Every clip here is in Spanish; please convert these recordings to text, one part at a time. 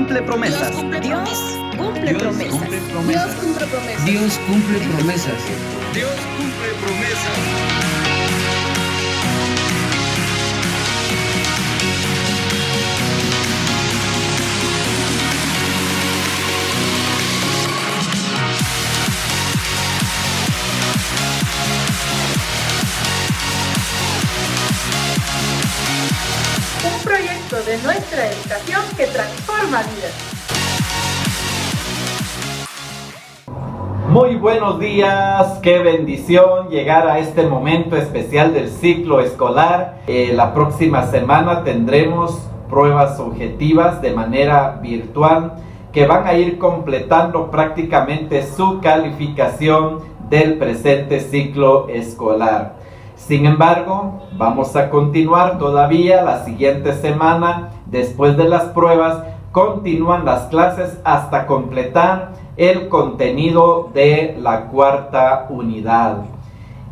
cumple promesas. Dios cumple promesas. Dios cumple promesas. Dios cumple promesas. Dios cumple promesas. Un proyecto de nuestra educación que transforma vidas. Muy buenos días, qué bendición llegar a este momento especial del ciclo escolar. La próxima semana tendremos pruebas objetivas de manera virtual que van a ir completando prácticamente su calificación del presente ciclo escolar. Sin embargo, vamos a continuar todavía la siguiente semana. Después de las pruebas, continúan las clases hasta completar el contenido de la cuarta unidad.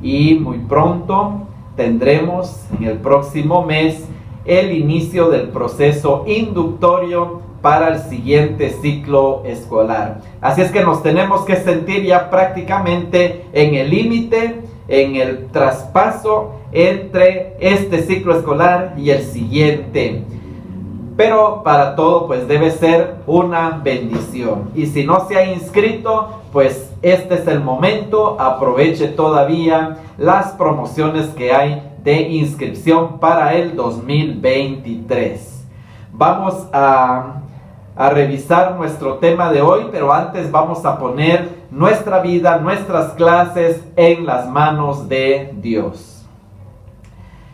Y muy pronto tendremos en el próximo mes el inicio del proceso inductorio para el siguiente ciclo escolar. Así es que nos tenemos que sentir ya prácticamente en el límite, en el traspaso entre este ciclo escolar y el siguiente. Pero para todo pues debe ser una bendición. Y si no se ha inscrito, pues este es el momento. Aproveche todavía las promociones que hay de inscripción para el 2023. Vamos a revisar nuestro tema de hoy, pero antes vamos a poner nuestra vida, nuestras clases en las manos de Dios.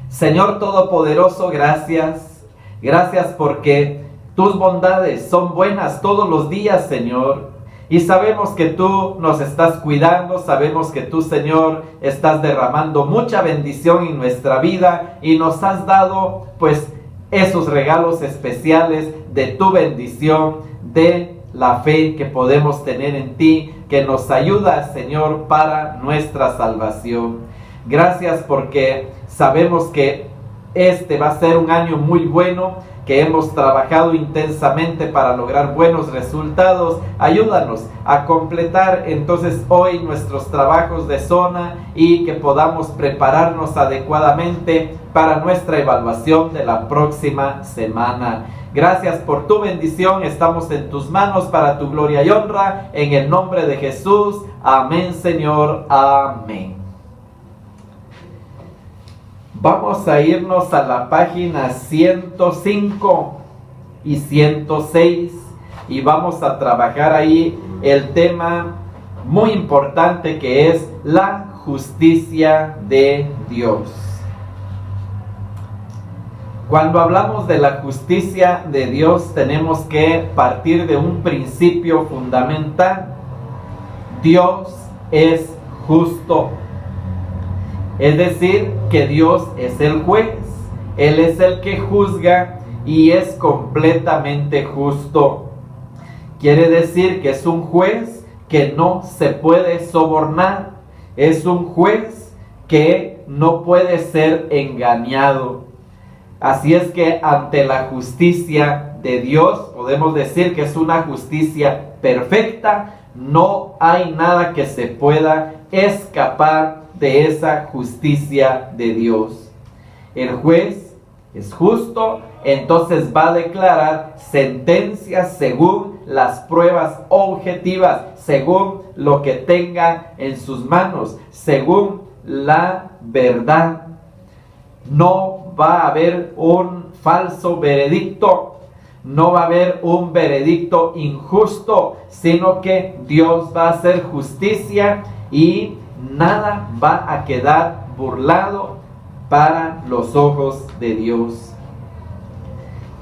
Señor Todopoderoso, gracias. Gracias porque tus bondades son buenas todos los días, Señor. Y sabemos que tú nos estás cuidando, sabemos que tú, Señor, estás derramando mucha bendición en nuestra vida y nos has dado, pues, esos regalos especiales de tu bendición, de la fe que podemos tener en ti, que nos ayuda, Señor, para nuestra salvación. Gracias porque sabemos que este va a ser un año muy bueno, que hemos trabajado intensamente para lograr buenos resultados. Ayúdanos a completar entonces hoy nuestros trabajos de zona y que podamos prepararnos adecuadamente para nuestra evaluación de la próxima semana. Gracias por tu bendición, estamos en tus manos para tu gloria y honra, en el nombre de Jesús. Amén, Señor, amén. Vamos a irnos a la página 105 y 106 y vamos a trabajar ahí el tema muy importante que es la justicia de Dios. Cuando hablamos de la justicia de Dios tenemos que partir de un principio fundamental. Dios es justo. Es decir, que Dios es el juez, Él es el que juzga y es completamente justo. Quiere decir que es un juez que no se puede sobornar, es un juez que no puede ser engañado. Así es que ante la justicia de Dios podemos decir que es una justicia perfecta, no hay nada que se pueda escapar de esa justicia de Dios. El juez es justo, entonces va a declarar sentencias según las pruebas objetivas, según lo que tenga en sus manos, según la verdad. No va a haber un falso veredicto, no va a haber un veredicto injusto, sino que Dios va a hacer justicia y nada va a quedar burlado para los ojos de Dios.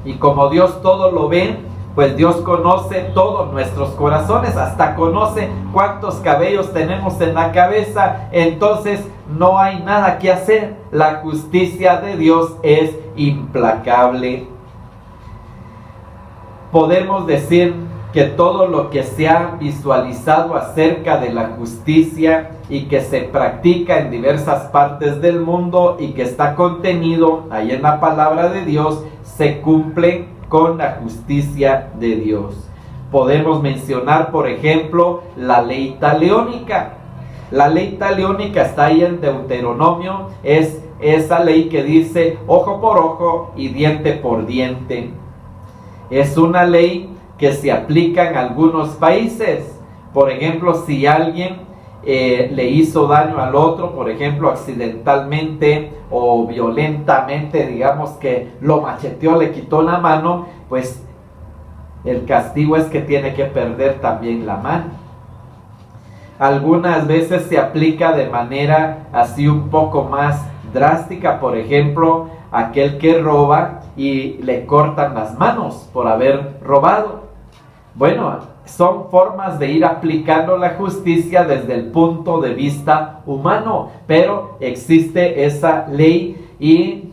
Y como Dios todo lo ve, pues Dios conoce todos nuestros corazones, hasta conoce cuántos cabellos tenemos en la cabeza. Entonces no hay nada que hacer. La justicia de Dios es implacable. Podemos decir que todo lo que se ha visualizado acerca de la justicia y que se practica en diversas partes del mundo y que está contenido ahí en la palabra de Dios, se cumple con la justicia de Dios. Podemos mencionar, por ejemplo, la ley taliónica. La ley taliónica está ahí en Deuteronomio, es esa ley que dice ojo por ojo y diente por diente. Es una ley que se aplica en algunos países. Por ejemplo, si alguien le hizo daño al otro, por ejemplo, accidentalmente o violentamente, digamos que lo macheteó, le quitó la mano, pues el castigo es que tiene que perder también la mano. Algunas veces se aplica de manera así un poco más drástica, por ejemplo, aquel que roba y le cortan las manos por haber robado. Bueno, son formas de ir aplicando la justicia desde el punto de vista humano, pero existe esa ley y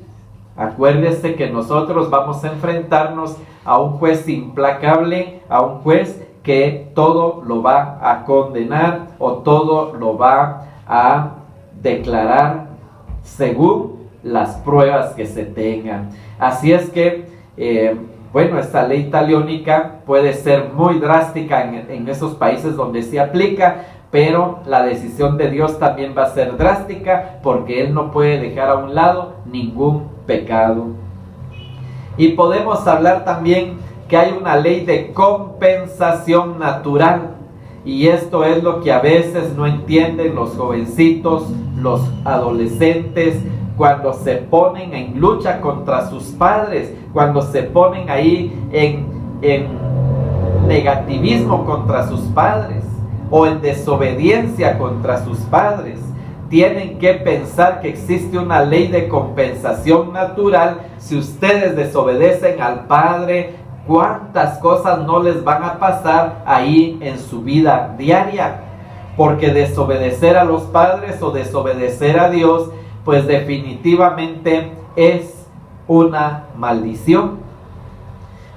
acuérdese que nosotros vamos a enfrentarnos a un juez implacable, a un juez que todo lo va a condenar o todo lo va a declarar según las pruebas que se tengan. Así es que, esta ley taliónica puede ser muy drástica en esos países donde se aplica, pero la decisión de Dios también va a ser drástica porque Él no puede dejar a un lado ningún pecado. Y podemos hablar también que hay una ley de compensación natural. Y esto es lo que a veces no entienden los jovencitos, los adolescentes, cuando se ponen en lucha contra sus padres, cuando se ponen ahí en negativismo contra sus padres o en desobediencia contra sus padres. Tienen que pensar que existe una ley de compensación natural. Si ustedes desobedecen al padre, ¿cuántas cosas no les van a pasar ahí en su vida diaria? Porque desobedecer a los padres o desobedecer a Dios, pues definitivamente es una maldición.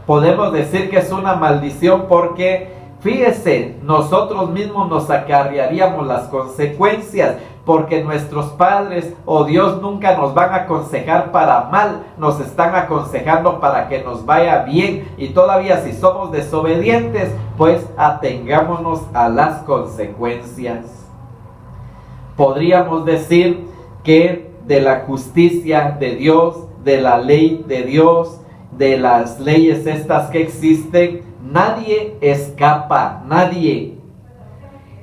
Podemos decir que es una maldición porque, fíjese, nosotros mismos nos acarrearíamos las consecuencias, porque nuestros padres o Dios nunca nos van a aconsejar para mal, nos están aconsejando para que nos vaya bien, y todavía si somos desobedientes, pues atengámonos a las consecuencias. Podríamos decir que de la justicia de Dios, de la ley de Dios, de las leyes estas que existen, nadie escapa, nadie.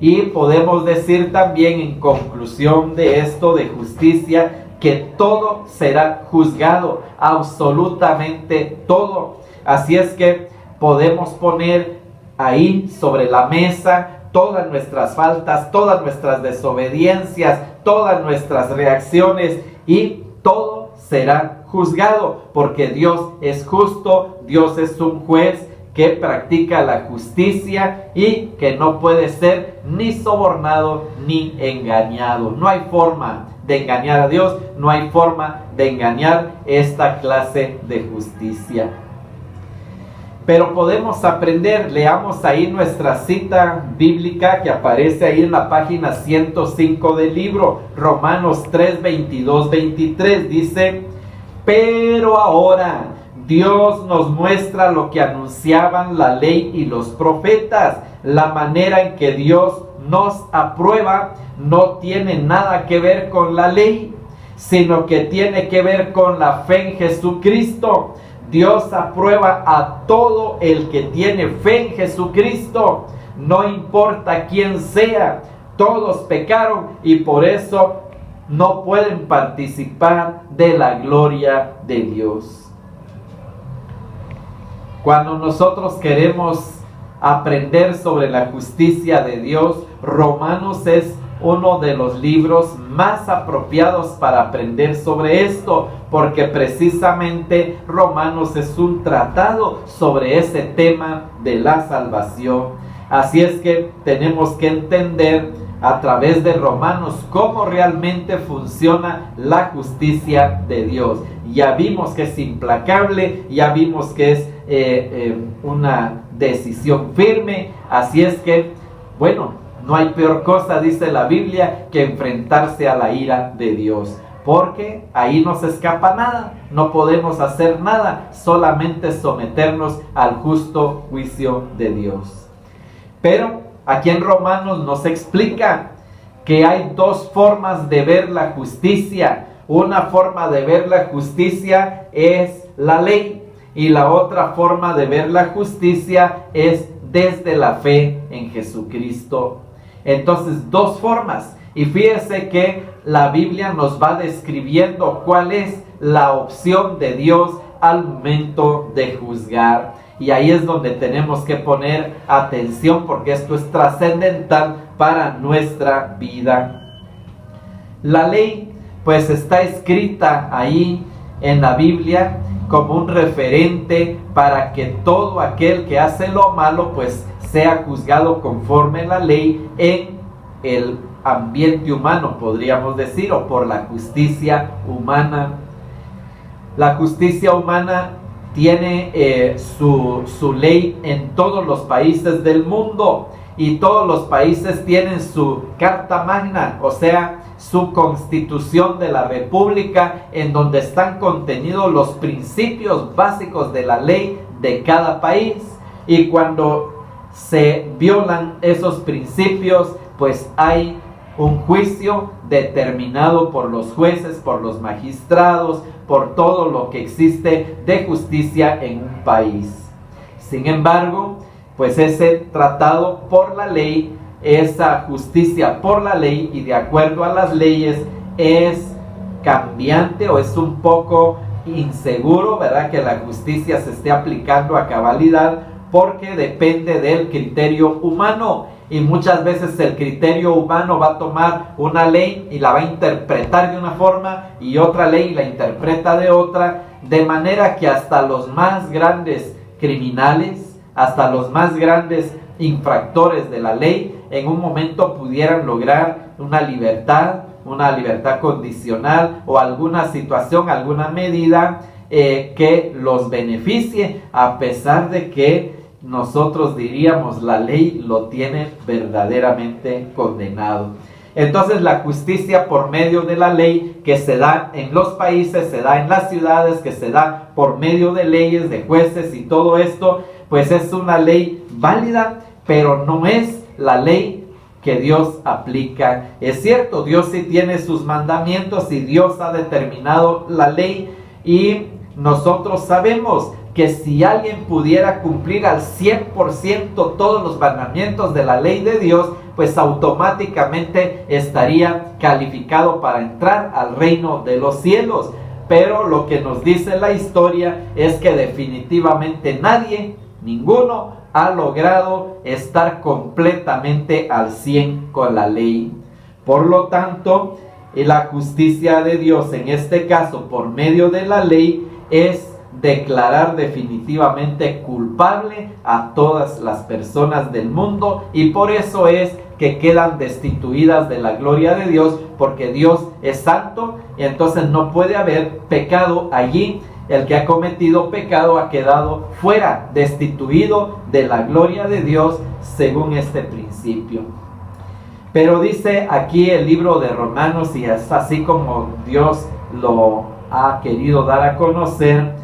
Y podemos decir también en conclusión de esto de justicia, que todo será juzgado, absolutamente todo. Así es que podemos poner ahí sobre la mesa todas nuestras faltas, todas nuestras desobediencias, todas nuestras reacciones, y todo será juzgado, porque Dios es justo, Dios es un juez que practica la justicia y que no puede ser ni sobornado ni engañado. No hay forma de engañar a Dios, no hay forma de engañar esta clase de justicia. Pero podemos aprender, leamos ahí nuestra cita bíblica que aparece ahí en la página 105 del libro, Romanos 3, 22, 23, dice: pero ahora Dios nos muestra lo que anunciaban la ley y los profetas. La manera en que Dios nos aprueba no tiene nada que ver con la ley, sino que tiene que ver con la fe en Jesucristo. Dios aprueba a todo el que tiene fe en Jesucristo, no importa quién sea. Todos pecaron y por eso no pueden participar de la gloria de Dios. Cuando nosotros queremos aprender sobre la justicia de Dios, Romanos es uno de los libros más apropiados para aprender sobre esto, porque precisamente Romanos es un tratado sobre ese tema de la salvación. Así es que tenemos que entender a través de Romanos cómo realmente funciona la justicia de Dios. Ya vimos que es implacable, ya vimos que es una decisión firme. Así es que, no hay peor cosa, dice la Biblia, que enfrentarse a la ira de Dios. porque ahí no se escapa nada, no podemos hacer nada, solamente someternos al justo juicio de Dios. Pero aquí en Romanos nos explica que hay dos formas de ver la justicia. Una forma de ver la justicia es la ley, y la otra forma de ver la justicia es desde la fe en Jesucristo. Entonces, dos formas. Y fíjese que la Biblia nos va describiendo cuál es la opción de Dios al momento de juzgar. Y ahí es donde tenemos que poner atención, porque esto es trascendental para nuestra vida. La ley pues está escrita ahí en la Biblia como un referente para que todo aquel que hace lo malo pues sea juzgado conforme la ley en el ambiente humano, podríamos decir, o por la justicia humana. La justicia humana tiene su ley en todos los países del mundo, y todos los países tienen su Carta Magna, o sea, su constitución de la república, en donde están contenidos los principios básicos de la ley de cada país. Y cuando se violan esos principios, pues hay un juicio determinado por los jueces, por los magistrados, por todo lo que existe de justicia en un país. Sin embargo, pues ese tratado por la ley, esa justicia por la ley y de acuerdo a las leyes es cambiante, o es un poco inseguro, ¿verdad? Que la justicia se esté aplicando a cabalidad, porque depende del criterio humano. Y muchas veces el criterio humano va a tomar una ley y la va a interpretar de una forma, y otra ley la interpreta de otra, de manera que hasta los más grandes criminales, hasta los más grandes infractores de la ley, en un momento pudieran lograr una libertad condicional, o alguna situación, alguna medida que los beneficie, a pesar de que nosotros diríamos la ley lo tiene verdaderamente condenado. Entonces la justicia por medio de la ley, que se da en los países, se da en las ciudades, que se da por medio de leyes, de jueces y todo esto, pues es una ley válida, pero no es la ley que Dios aplica. Es cierto, Dios sí tiene sus mandamientos y Dios ha determinado la ley, y nosotros sabemos que si alguien pudiera cumplir al 100% todos los mandamientos de la ley de Dios, pues automáticamente estaría calificado para entrar al reino de los cielos. Pero lo que nos dice la historia es que definitivamente nadie, ninguno, ha logrado estar completamente al 100 con la ley. Por lo tanto, la justicia de Dios, en este caso por medio de la ley, es declarar definitivamente culpable a todas las personas del mundo, y por eso es que quedan destituidas de la gloria de Dios, porque Dios es santo y entonces no puede haber pecado allí. El que ha cometido pecado ha quedado fuera, destituido de la gloria de Dios, según este principio. Pero dice aquí el libro de Romanos, y es así como Dios lo ha querido dar a conocer,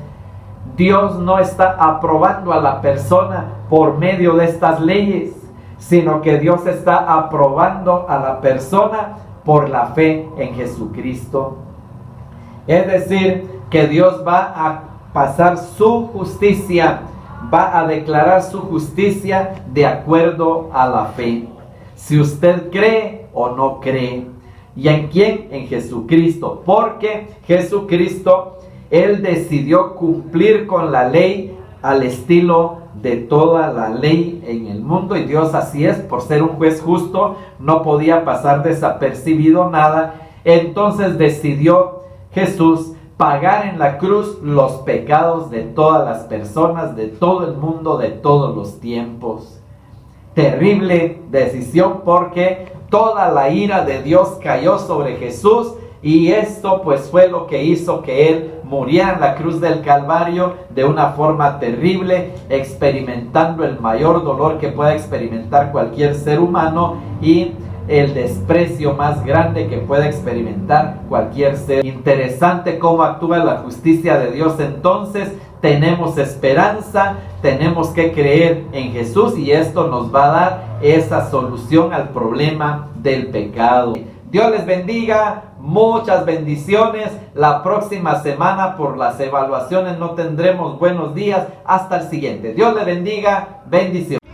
Dios no está aprobando a la persona por medio de estas leyes, sino que Dios está aprobando a la persona por la fe en Jesucristo. Es decir, que Dios va a pasar su justicia, va a declarar su justicia de acuerdo a la fe. Si usted cree o no cree. ¿Y en quién? En Jesucristo. Porque Jesucristo, Él decidió cumplir con la ley al estilo de toda la ley en el mundo. Y Dios así es, por ser un juez justo, no podía pasar desapercibido nada. Entonces decidió Jesús pagar en la cruz los pecados de todas las personas, de todo el mundo, de todos los tiempos. Terrible decisión, porque toda la ira de Dios cayó sobre Jesús, y esto pues fue lo que hizo que Él muriera en la cruz del Calvario de una forma terrible, experimentando el mayor dolor que pueda experimentar cualquier ser humano, y el desprecio más grande que pueda experimentar cualquier ser. Interesante cómo actúa la justicia de Dios. Entonces tenemos esperanza, tenemos que creer en Jesús y esto nos va a dar esa solución al problema del pecado. Dios les bendiga, muchas bendiciones. La próxima semana por las evaluaciones no tendremos buenos días. Hasta el siguiente. Dios les bendiga, bendiciones.